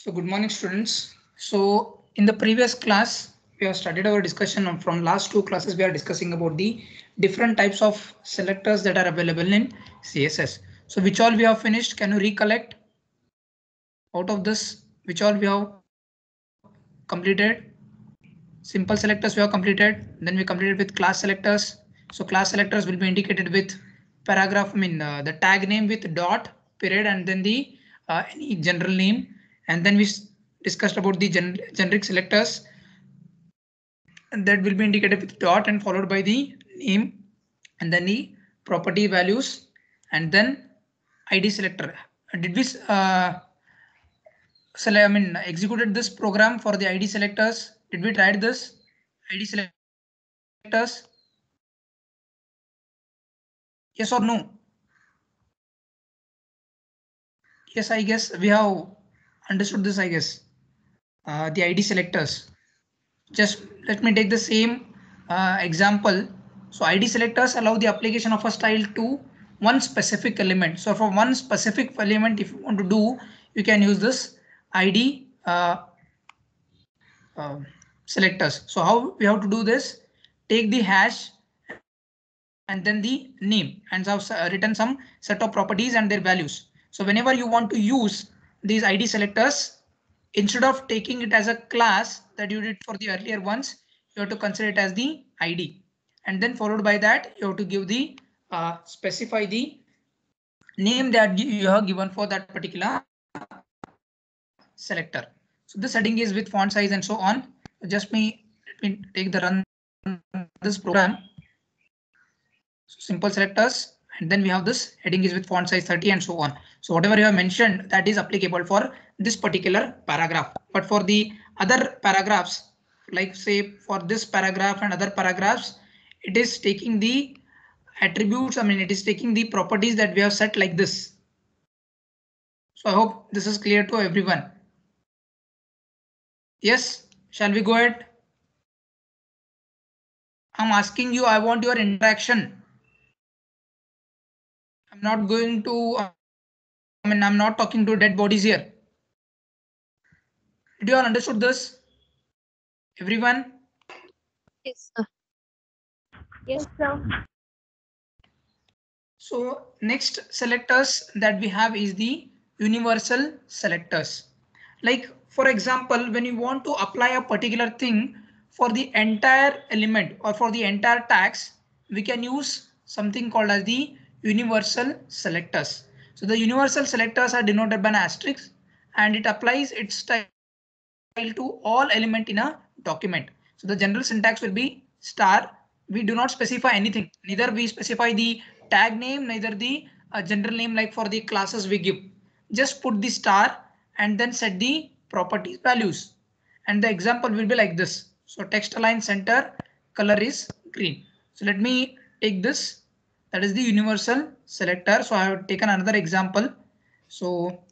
So good morning students. So in the previous class, we have started our discussion from last two classes. We are discussing about the different types of selectors that are available in CSS. So which all we have finished? Can you recollect out of this? Which all we have completed? Simple selectors we have completed. Then we completed with class selectors. So class selectors will be indicated with paragraph. The tag name with dot, period, and then the any general name. And then we discussed about the generic selectors, and that will be indicated with dot and followed by the name and then the property values and then ID selector. Did we executed this program for the ID selectors? Did we try this ID selectors? Yes or no? Yes, I guess we have understood this. I guess the ID selectors. Just let me take the same example. So ID selectors allow the application of a style to one specific element. So for one specific element, if you want to do, you can use this ID selectors. So how we have to do this? Take the hash and then the name and have written some set of properties and their values. So whenever you want to use these ID selectors, instead of taking it as a class that you did for the earlier ones, you have to consider it as the ID, and then followed by that you have to give the specify the name that you have given for that particular selector. So this setting is with font size and so on. Just let me take the run this program. So simple selectors, and then we have this heading is with font size 30 and so on. So whatever you have mentioned, that is applicable for this particular paragraph. But for the other paragraphs, like say for this paragraph and other paragraphs, it is taking the attributes. It is taking the properties that we have set like this. So I hope this is clear to everyone. Yes, shall we go ahead? I'm asking you, I want your interaction. I'm not going to, I'm not talking to dead bodies here. Did you all understood this? Everyone? Yes, sir. Yes, sir. So next selectors that we have is the universal selectors. Like for example, when you want to apply a particular thing for the entire element or for the entire tags, we can use something called as the universal selectors. So the universal selectors are denoted by an asterisk and it applies its style to all element in a document. So the general syntax will be star. We do not specify anything. Neither we specify the tag name, neither the general name like for the classes we give. Just put the star and then set the properties values. And the example will be like this. So text align center color is green. So let me take this. That is the universal selector. So I have taken another example. So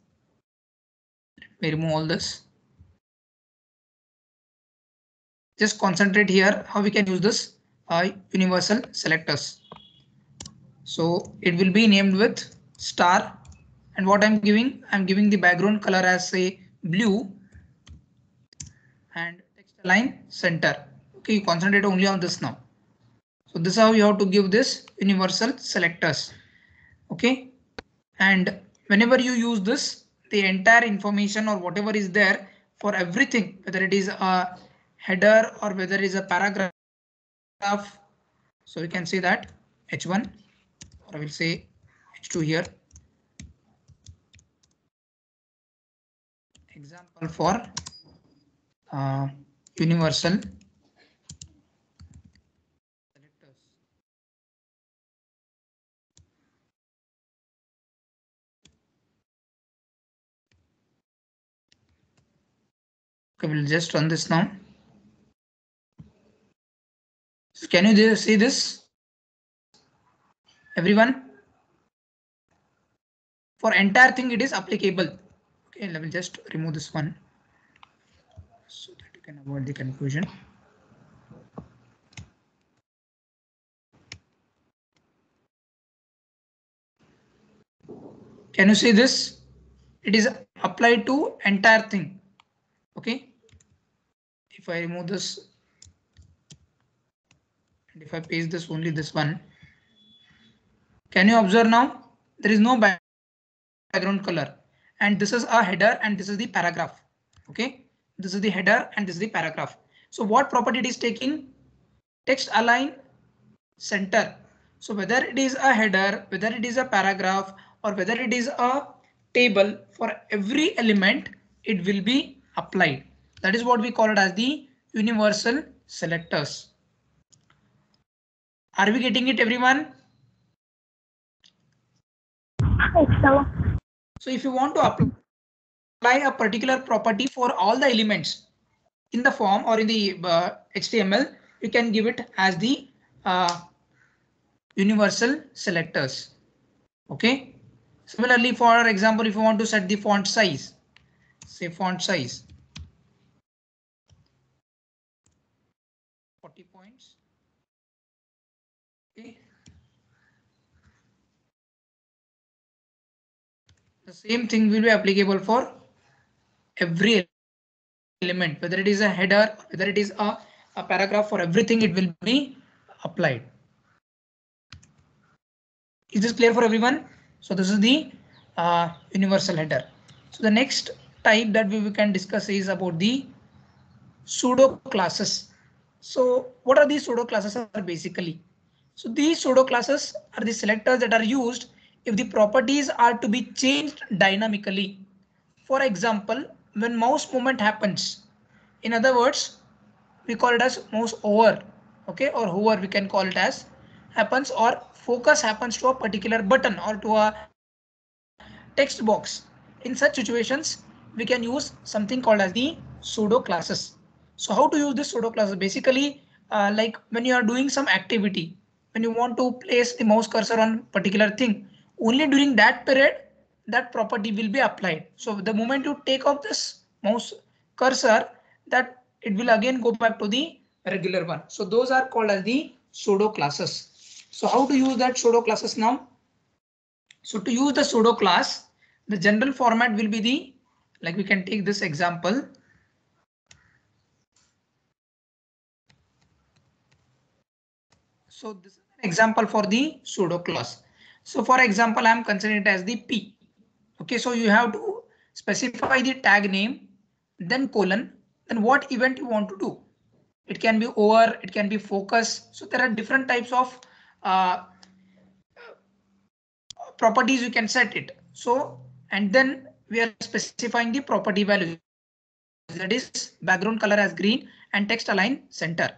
let me remove all this. Just concentrate here how we can use this universal selectors. So it will be named with star, and what I'm giving the background color as say blue and text align center. Okay, you concentrate only on this now. So this is how you have to give this universal selectors. Okay, and whenever you use this, the entire information or whatever is there for everything, whether it is a header or whether it is a paragraph. So we can say that H1, or I will say H2 here. Example for universal selectors. Okay, we'll just run this now. So can you see this, everyone? For entire thing it is applicable. Okay, I will just remove this one so that you can avoid the confusion. Can you see this? It is applied to entire thing. Okay. If I remove this and if I paste this only this one, can you observe now? There is no background color, and this is a header and this is the paragraph. Okay, this is the header and this is the paragraph. So what property it is taking? Text align center. So whether it is a header, whether it is a paragraph, or whether it is a table, for every element it will be applied. That is what we call it as the universal selectors. Are we getting it, everyone? Yes, sir. So if you want to apply a particular property for all the elements in the form or in the HTML, you can give it as the universal selectors. Okay. Similarly, for example, if you want to set the font size, say font size 40 points. Okay. The same thing will be applicable for every element, whether it is a header, whether it is a paragraph, for everything it will be applied. Is this clear for everyone? So this is the universal header. So the next type that we can discuss is about the pseudo classes. So what are these pseudo classes are basically? So these pseudo classes are the selectors that are used if the properties are to be changed dynamically. For example, when mouse movement happens, in other words, we call it as mouse over, okay, or hover we can call it as, happens, or focus happens to a particular button or to a text box. In such situations, we can use something called as the pseudo classes. So how to use this pseudo classes? Basically, like when you are doing some activity, when you want to place the mouse cursor on particular thing, only during that period that property will be applied. So the moment you take off this mouse cursor, that it will again go back to the regular one. So those are called as the pseudo classes. So how to use that pseudo classes now? So to use the pseudo class, the general format will be the, like we can take this example. So this is an example for the pseudo class. So for example, I am considering it as the P. Okay, so you have to specify the tag name, then colon, then what event you want to do. It can be over, it can be focus. So there are different types of properties you can set it. So, and then we are specifying the property values, that is background color as green and text align center.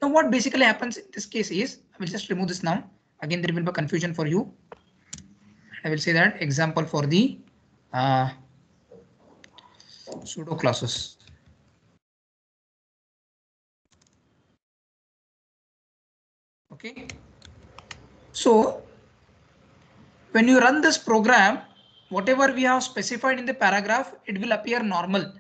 Now what basically happens in this case is, I will just remove this now. Again, there will be confusion for you. I will say that example for the pseudo classes. Okay. So when you run this program, whatever we have specified in the paragraph, it will appear normal.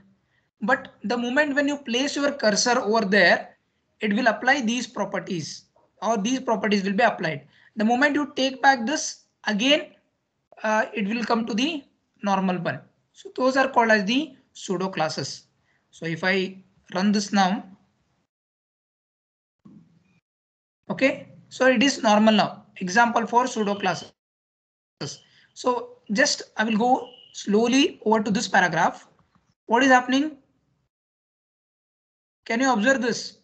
But the moment when you place your cursor over there, it will apply these properties, or these properties will be applied. The moment you take back this, again, it will come to the normal one. So those are called as the pseudo classes. So if I run this now, okay, so it is normal now. Example for pseudo classes. So just I will go slowly over to this paragraph. What is happening? Can you observe this?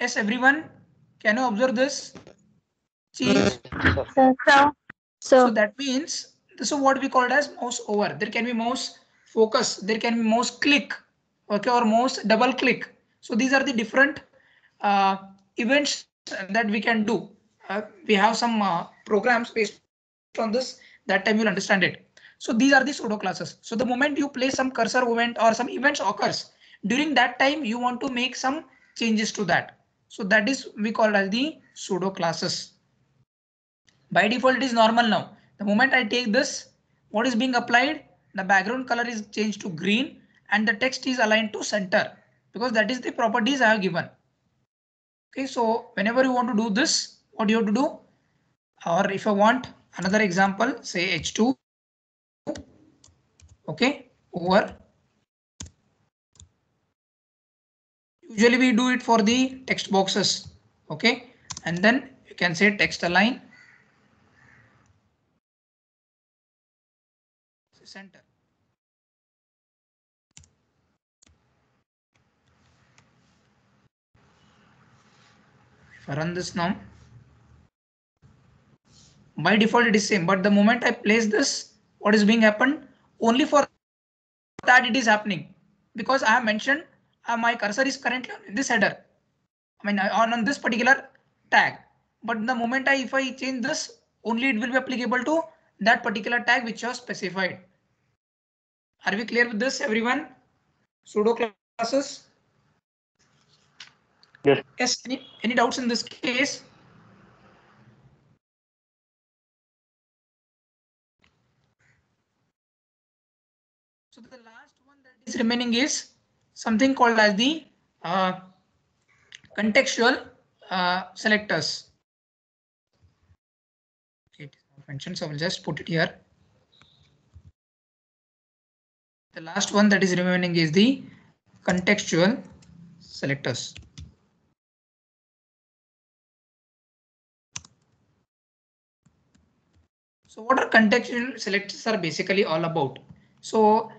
Yes, everyone. Can you observe this change? Yes, sir. So that means this is what we call it as mouse over. There can be mouse focus, there can be mouse click, okay, or mouse double click. So these are the different events that we can do. We have some programs based on this. That time you'll understand it. So these are the pseudo classes. So the moment you place some cursor event or some events occurs, during that time you want to make some changes to that. So that is we call as the pseudo classes. By default, it is normal now. The moment I take this, what is being applied? The background color is changed to green and the text is aligned to center, because that is the properties I have given. Okay, so whenever you want to do this, what you have to do? Or if I want another example, say H2. Okay, over. Usually we do it for the text boxes. Okay, and then you can say text align center. If I run this now, by default it is same, but the moment I place this, what is being happened? Only for that it is happening, because I have mentioned my cursor is currently on this header. I mean on this particular tag, but the moment if I change this, only it will be applicable to that particular tag which was specified. Are we clear with this, everyone? Pseudo classes. Yes. Yes. Any doubts in this case? So the last one that is remaining is something called as the contextual selectors. It is not mentioned, so I will just put it here. The last one that is remaining is the contextual selectors. So what are contextual selectors are basically all about? So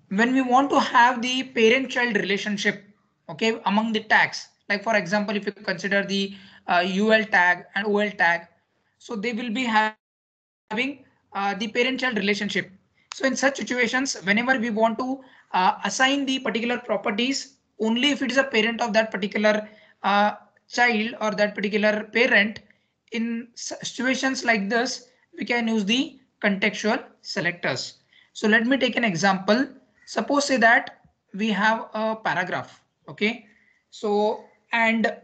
when we want to have the parent-child relationship, okay, among the tags, like for example, if you consider the UL tag and OL tag, so they will be having the parent-child relationship. So in such situations, whenever we want to assign the particular properties, only if it is a parent of that particular child or that particular parent, in situations like this, we can use the contextual selectors. So let me take an example. Suppose say that we have a paragraph. Okay. So and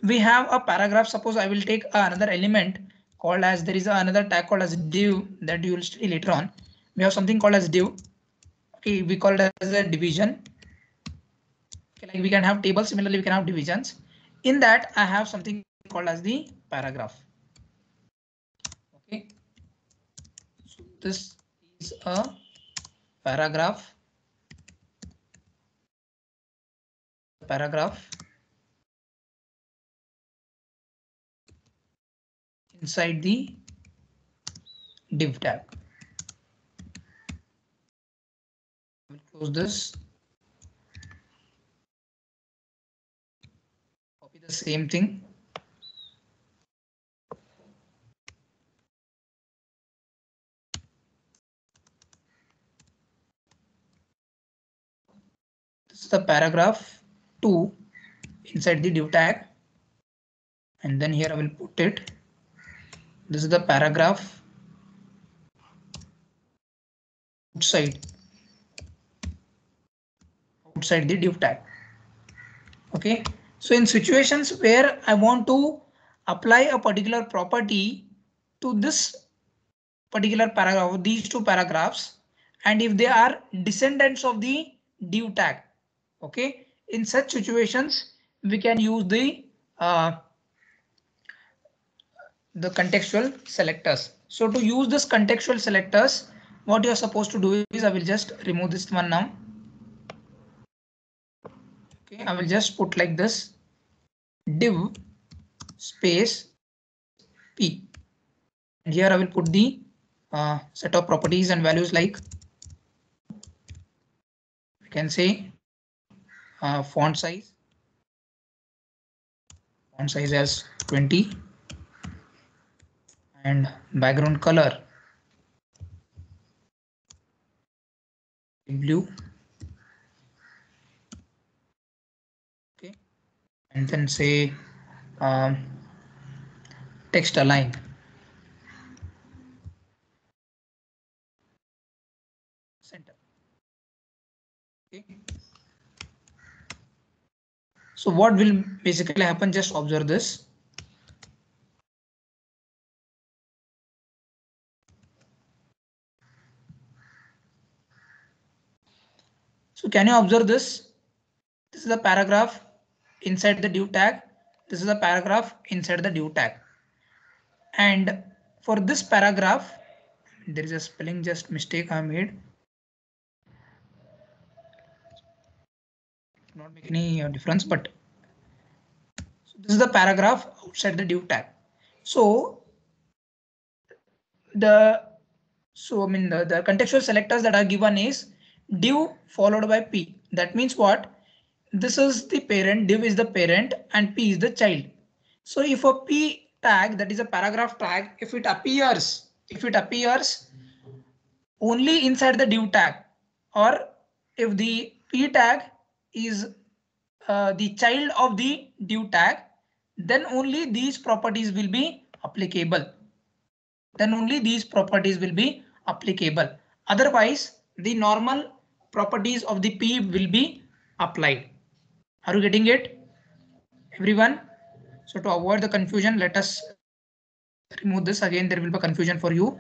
we have a paragraph. Suppose I will take another element called as, there is another tag called as div that you will study later on. We have something called as div. Okay, we call it as a division. Okay, like we can have tables, similarly we can have divisions. In that I have something called as the paragraph. Okay, so this is a paragraph. Inside the div tag. We'll close this. Copy the same thing. This is the paragraph 2 inside the div tag, and then here I will put it. This is the paragraph outside the div tag. Okay, so in situations where I want to apply a particular property to this particular paragraph, these two paragraphs, and if they are descendants of the div tag, okay, in such situations we can use the contextual selectors. So to use this contextual selectors, what you are supposed to do is, I will just remove this one now. Okay, I will just put like this, div space p, and here I will put the set of properties and values, like we can say font size as 20, and background color blue. Okay, and then say text align center. Okay, so what will basically happen, just observe this. So can you observe this? This is the paragraph inside the div tag. This is the paragraph inside the div tag. And for this paragraph, there is a spelling just mistake I made. not make any difference, but so this is the paragraph outside the div tag. So the the contextual selectors that are given is div followed by p. That means what? This is the parent, div is the parent, and p is the child. So if a p tag, that is a paragraph tag, if it appears only inside the div tag, or if the p tag is the child of the div tag, then only these properties will be applicable. Otherwise, the normal properties of the p will be applied. Are you getting it, everyone? So to avoid the confusion, let us remove this. Again, there will be confusion for you.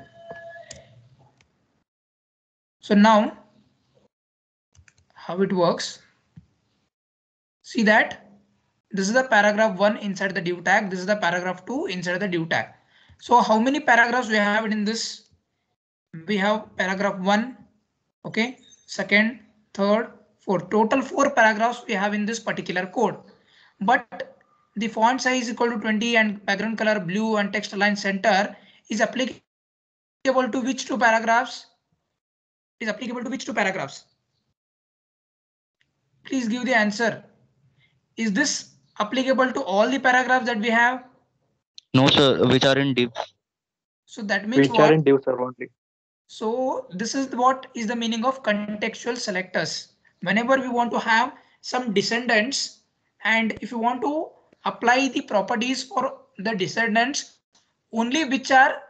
So now, how it works? See that this is the paragraph 1 inside the div tag. This is the paragraph 2 inside the div tag. So how many paragraphs we have in this? We have paragraph 1, okay, second, third, fourth. Total 4 paragraphs we have in this particular code. But the font size is equal to 20 and background color blue and text align center is applicable to which 2 paragraphs? Is applicable to which 2 paragraphs? Please give the answer. Is this applicable to all the paragraphs that we have? No, sir, which are in div. So that means Which are what? in div, sir, only. So this is what is the meaning of contextual selectors. Whenever we want to have some descendants, and if you want to apply the properties for the descendants only which are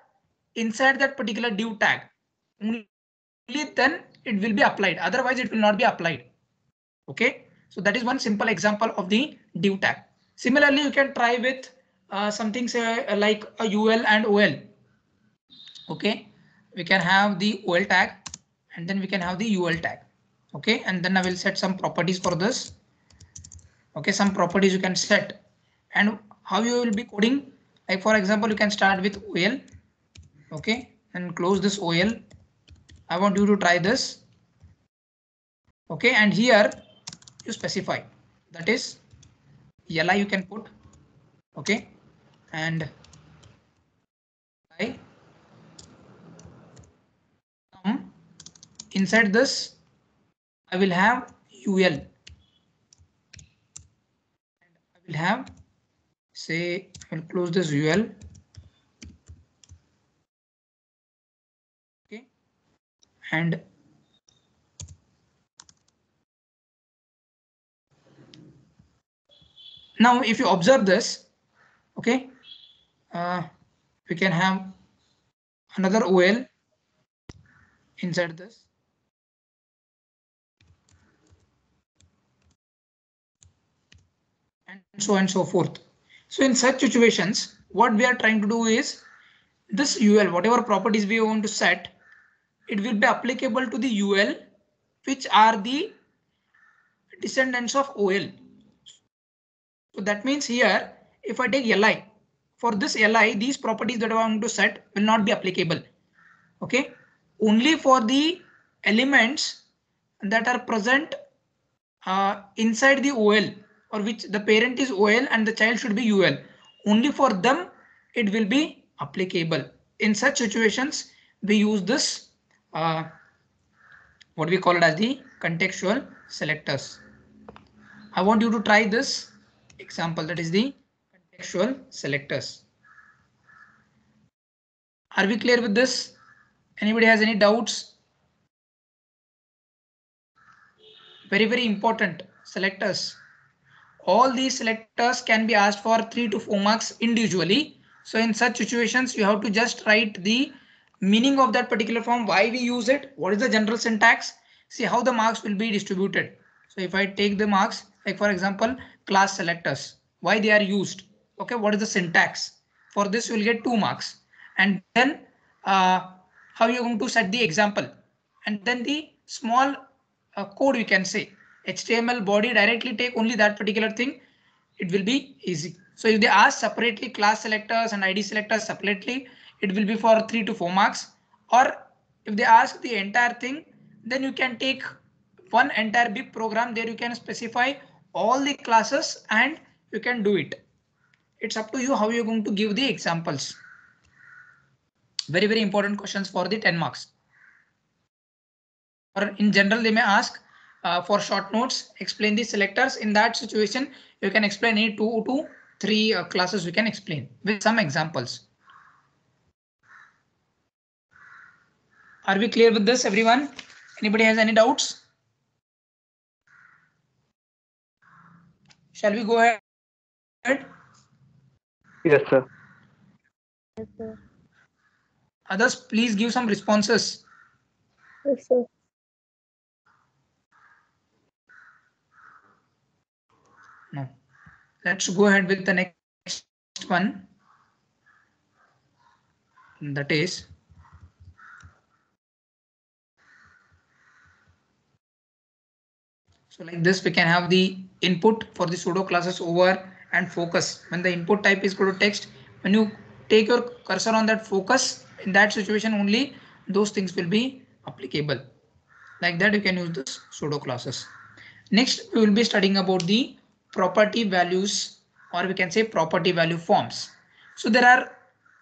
inside that particular div tag, only then it will be applied. Otherwise, it will not be applied. Okay, so that is one simple example of the div tag. Similarly, you can try with something say like a UL and OL. Okay, we can have the OL tag and then we can have the UL tag. Okay, and then I will set some properties for this. Okay, some properties you can set, and how you will be coding. Like for example, you can start with OL. Okay, and close this OL. I want you to try this. Okay, and here you specify, that is LI you can put. Okay, and I inside this I will have UL, and I will have, say, I will close this UL. Okay, and now if you observe this, okay, we can have another OL inside this. And so on and so forth. So in such situations, what we are trying to do is this UL, whatever properties we want to set, it will be applicable to the UL, which are the descendants of OL. So that means here, if I take LI, for this LI, these properties that I want to set will not be applicable. Okay, only for the elements that are present inside the OL, or which the parent is OL and the child should be UL. Only for them it will be applicable. In such situations, we use this what we call it as the contextual selectors. I want you to try this example, that is the contextual selectors. Are we clear with this? Anybody has any doubts? Very, very important selectors. All these selectors can be asked for 3 to 4 marks individually. So in such situations, you have to just write the meaning of that particular form, why we use it, what is the general syntax, see how the marks will be distributed. So if I take the marks, like for example, class selectors, why they are used, okay, what is the syntax, for this you will get 2 marks. And then how you're going to set the example, and then the small code we can say, HTML body, directly take only that particular thing, it will be easy. So if they ask separately class selectors and ID selectors separately, it will be for 3 to 4 marks. Or if they ask the entire thing, then you can take one entire big program, there you can specify all the classes and you can do it. It's up to you how you're going to give the examples. Very, very important questions for the 10 marks. Or in general, they may ask for short notes, explain the selectors. In that situation, you can explain any 2 to 3 classes we can explain with some examples. Are we clear with this, everyone? Anybody has any doubts? Shall we go ahead? Yes, sir. Yes, sir. Others, please give some responses. Yes, sir. No. Let's go ahead with the next one. That is so like this, we can have the input for the pseudo classes over and focus. When the input type is equal to text, when you take your cursor on that focus, in that situation only those things will be applicable. Like that, you can use this pseudo classes. Next, we will be studying about the property values, or we can say property value forms. So there are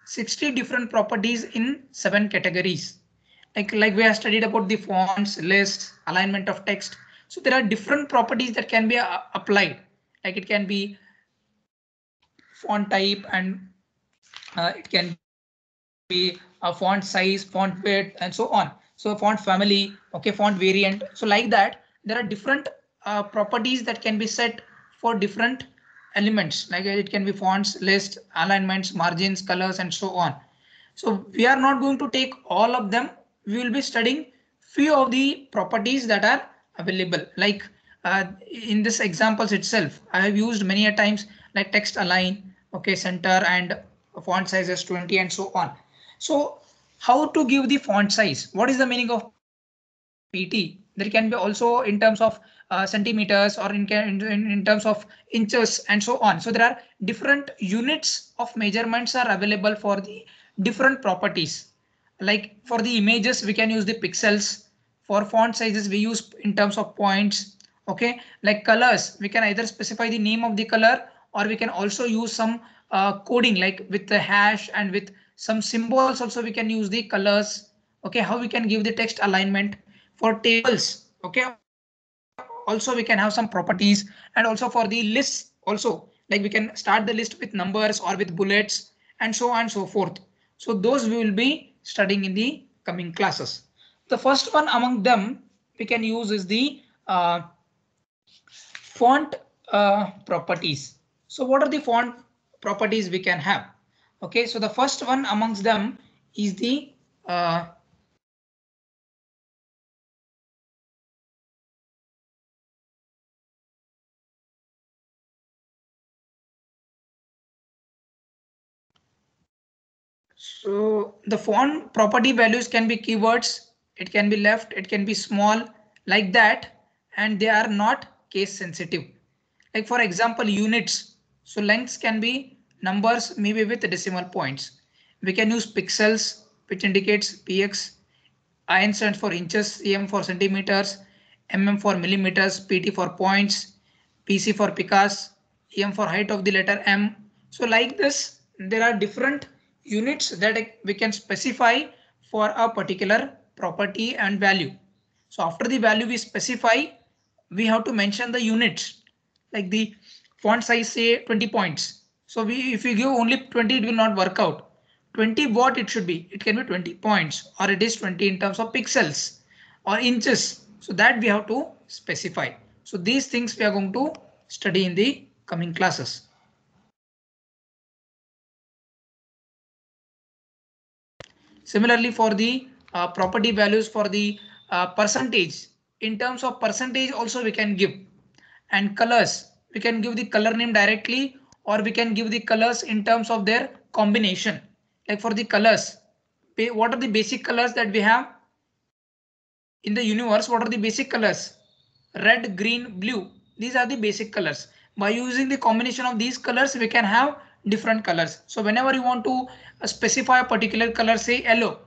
60 different properties in 7 categories. Like we have studied about the fonts, lists, alignment of text. So there are different properties that can be applied. Like it can be font type, and it can be a font size, font width, and so on. So font family, okay, font variant. So like that, there are different properties that can be set for different elements. Like it can be fonts, list, alignments, margins, colors, and so on. So we are not going to take all of them. We will be studying few of the properties that are available. Like in this examples itself, I have used many a times like text align, okay, center, and font size is 20, and so on. So how to give the font size? What is the meaning of PT? There can be also in terms of centimeters, or in terms of inches, and so on. So there are different units of measurements are available for the different properties. Like for the images, we can use the pixels. For font sizes, we use in terms of points. Okay, like colors, we can either specify the name of the color, or we can also use some coding, like with the hash and with some symbols. Also, we can use the colors. Okay, how we can give the text alignment for tables. Okay, also we can have some properties, and also for the lists also, like we can start the list with numbers or with bullets, and so on and so forth. So those we will be studying in the coming classes. The first one among them we can use is the font properties. So what are the font properties we can have? Okay, so the first one amongst them is the so the font property values can be keywords, it can be left, it can be small, like that, and they are not case sensitive. Like for example, units. So lengths can be numbers, maybe with decimal points. We can use pixels, which indicates px. IN stands for inches, cm for centimeters, mm for millimeters, pt for points, pc for picas, em for height of the letter m. So like this, there are different units that we can specify for a particular property and value. So after the value we specify, we have to mention the units, like the font size, say 20 points. So if we give only 20, it will not work out. 20 what it should be? It can be 20 points, or it is 20 in terms of pixels or inches. So that we have to specify. So these things we are going to study in the coming classes. Similarly, for the property values for the percentage, in terms of percentage also we can give. And colors, we can give the color name directly, or we can give the colors in terms of their combination. Like for the colors, what are the basic colors that we have in the universe? What are the basic colors? Red, green, blue. These are the basic colors. By using the combination of these colors, we can have different colors. So whenever you want to specify a particular color, say yellow,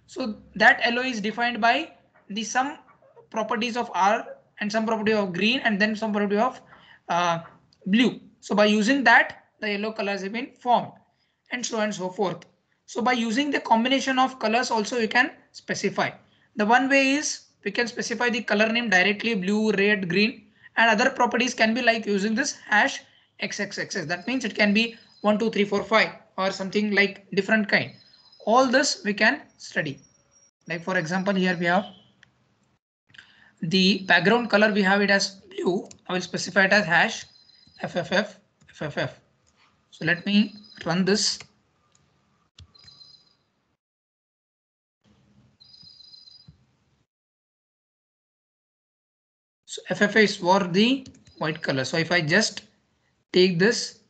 so that yellow is defined by the some properties of R, and some property of green, and then some property of blue. So by using that, the yellow colors have been formed, and so forth. So by using the combination of colors also you can specify. The one way is we can specify the color name directly, blue, red, green, and other properties can be like using this hash XXXX. That means it can be 1, 2, 3, 4, 5 or something like different kind. All this we can study. Like for example, here we have the background color, we have it as blue. I will specify it as hash FFF FFF. So let me run this. So FFF is for the white color. So if I just take this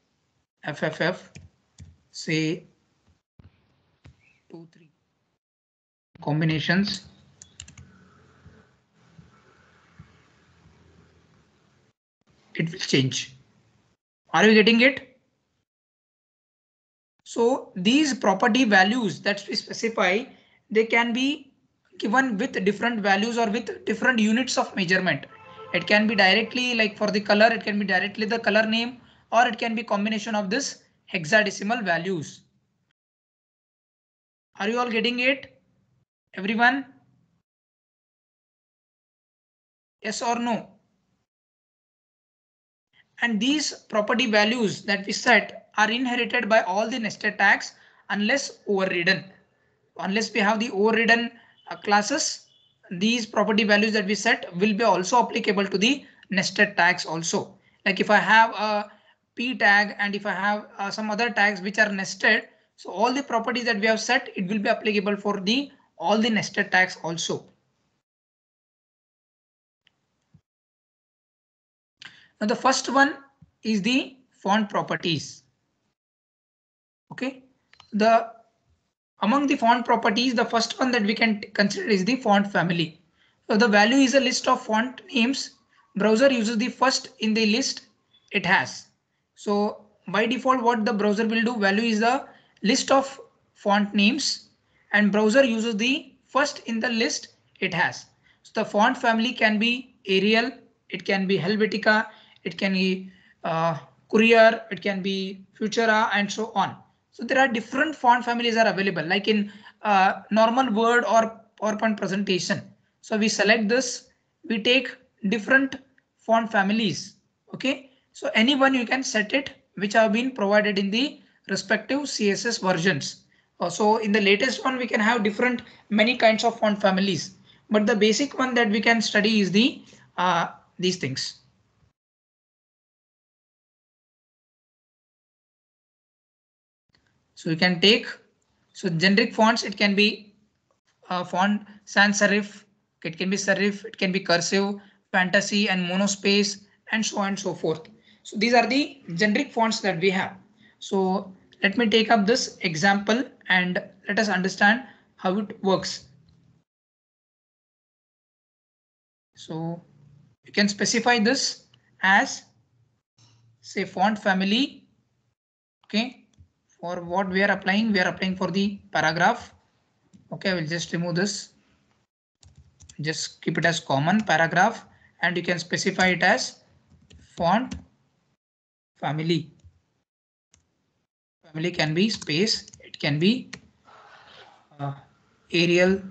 FFF, say 2, 3 combinations, it will change. Are you getting it? So these property values that we specify, they can be given with different values or with different units of measurement. It can be directly like for the color, it can be directly the color name, or it can be combination of this hexadecimal values. Are you all getting it? Everyone? Yes or no? And these property values that we set are inherited by all the nested tags unless overridden. Unless we have the overridden classes, these property values that we set will be also applicable to the nested tags also. Like if I have a p tag and if I have some other tags which are nested, so all the properties that we have set, it will be applicable for the all the nested tags also. Now the first one is the font properties. Okay, among the font properties, the first one that we can consider is the font family. So the value is a list of font names. Browser uses the first in the list it has. So by default, what the browser will do, value is the list of font names, and browser uses the first in the list it has. So the font family can be Arial, it can be Helvetica, it can be Courier, it can be Futura, and so on. So there are different font families are available, like in normal Word or PowerPoint presentation. So we select this, we take different font families. Okay, so anyone you can set it which have been provided in the respective CSS versions. So in the latest one we can have different many kinds of font families, but the basic one that we can study is the these things. So you can take, so generic fonts, it can be font sans serif, it can be serif, it can be cursive, fantasy and monospace, and so on and so forth. So these are the generic fonts that we have. So let me take up this example and let us understand how it works. So you can specify this as, say, font family. Okay, for what we are applying for the paragraph. Okay, I will just remove this. Just keep it as common paragraph, and you can specify it as font family. Family can be space, it can be Arial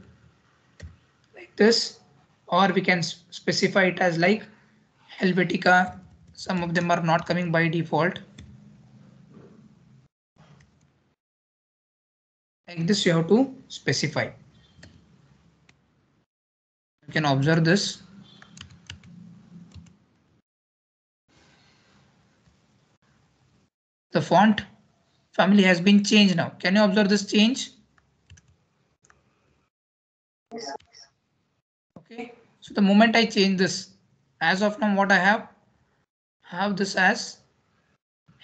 like this, or we can specify it as like Helvetica. Some of them are not coming by default. Like this you have to specify. You can observe this. The font family has been changed now. Can you observe this change? Okay, so the moment I change this, as of now what I have this as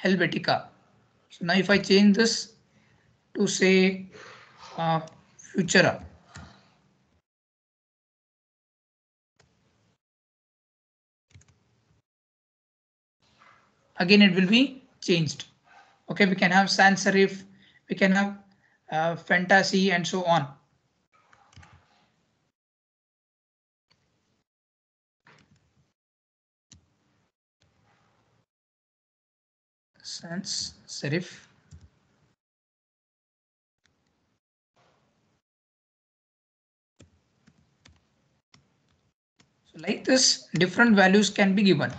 Helvetica. So now if I change this to say Futura, again it will be changed. Okay, we can have sans serif, we can have fantasy, and so on. sans serif. So like this, different values can be given.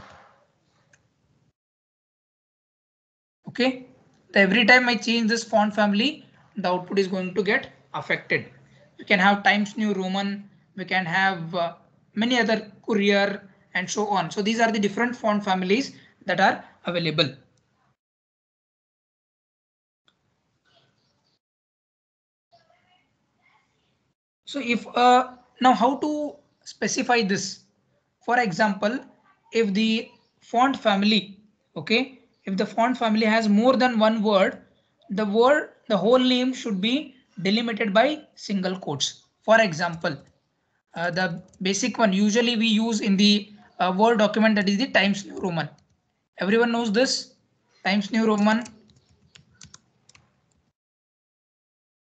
Okay, every time I change this font family, the output is going to get affected. We can have Times New Roman, we can have many other Courier and so on. So these are the different font families that are available. So if now how to specify this? For example, if the font family, okay, if the font family has more than one word, the whole name should be delimited by single quotes. For example, the basic one usually we use in the Word document, that is the Times New Roman. Everyone knows this Times New Roman.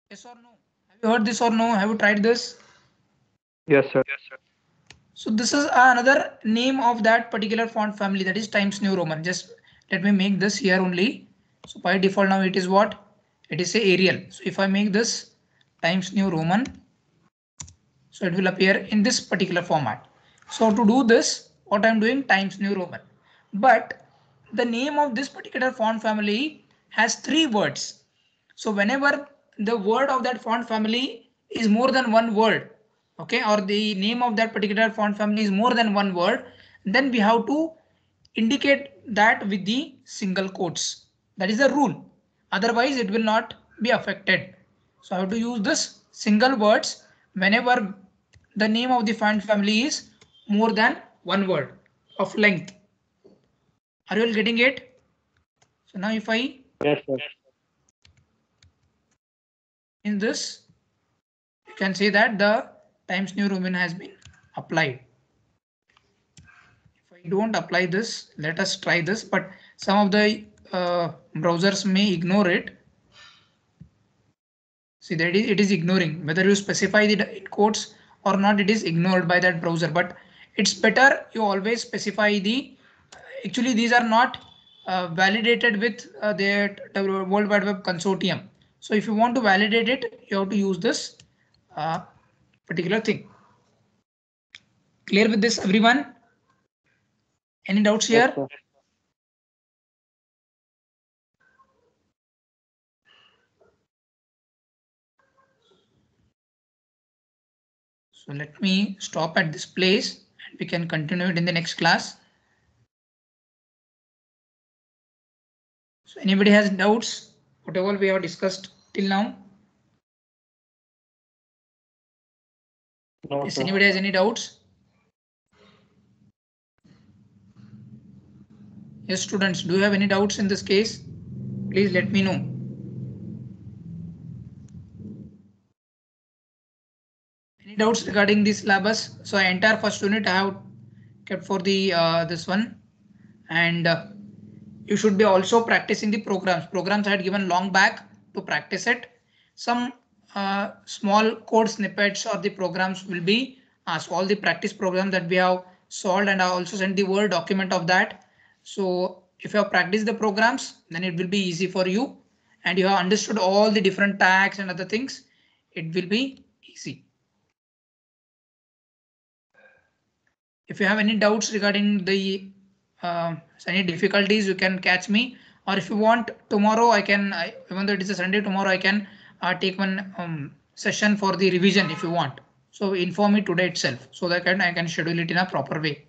Yes or no? Have you heard this or no? Have you tried this? Yes, sir. So this is another name of that particular font family, that is Times New Roman. Just let me make this here only. So by default now it is what? It is a Arial. So if I make this Times New Roman, so it will appear in this particular format. So to do this, what I'm doing, Times New Roman. But the name of this particular font family has 3 words. So whenever the word of that font family is more than one word, okay, or the name of that particular font family is more than one word, then we have to indicate that with the single quotes. That is the rule. Otherwise it will not be affected. So I have to use this single words whenever the name of the font family is more than one word of length. Are you all getting it? So now if I Yes, sir. in this, you can see that the Times New Roman has been applied. If I don't apply this, let us try this, but some of the browsers may ignore it. See that it is ignoring whether you specify the in quotes or not, it is ignored by that browser. But it's better you always specify the, actually these are not validated with the World Wide Web Consortium. So if you want to validate it, you have to use this particular thing. Clear with this, everyone? Any doubts Yes, here? sir. So let me stop at this place and we can continue it in the next class. So anybody has doubts, whatever we have discussed till now? No, Yes, sir. anybody has any doubts? Yes, students, do you have any doubts in this case? Please let me know. Any doubts regarding this syllabus? So entire first unit I have kept for the this one, and you should be also practicing the programs. Programs I had given long back to practice it. Some small code snippets or the programs will be asked. All the practice programs that we have solved, and I also sent the Word document of that. So if you have practiced the programs, then it will be easy for you, and you have understood all the different tags and other things. It will be easy. If you have any doubts regarding the any difficulties, you can catch me, or if you want tomorrow, even though it is a Sunday, tomorrow I can take one session for the revision if you want. So inform me today itself so that I can schedule it in a proper way.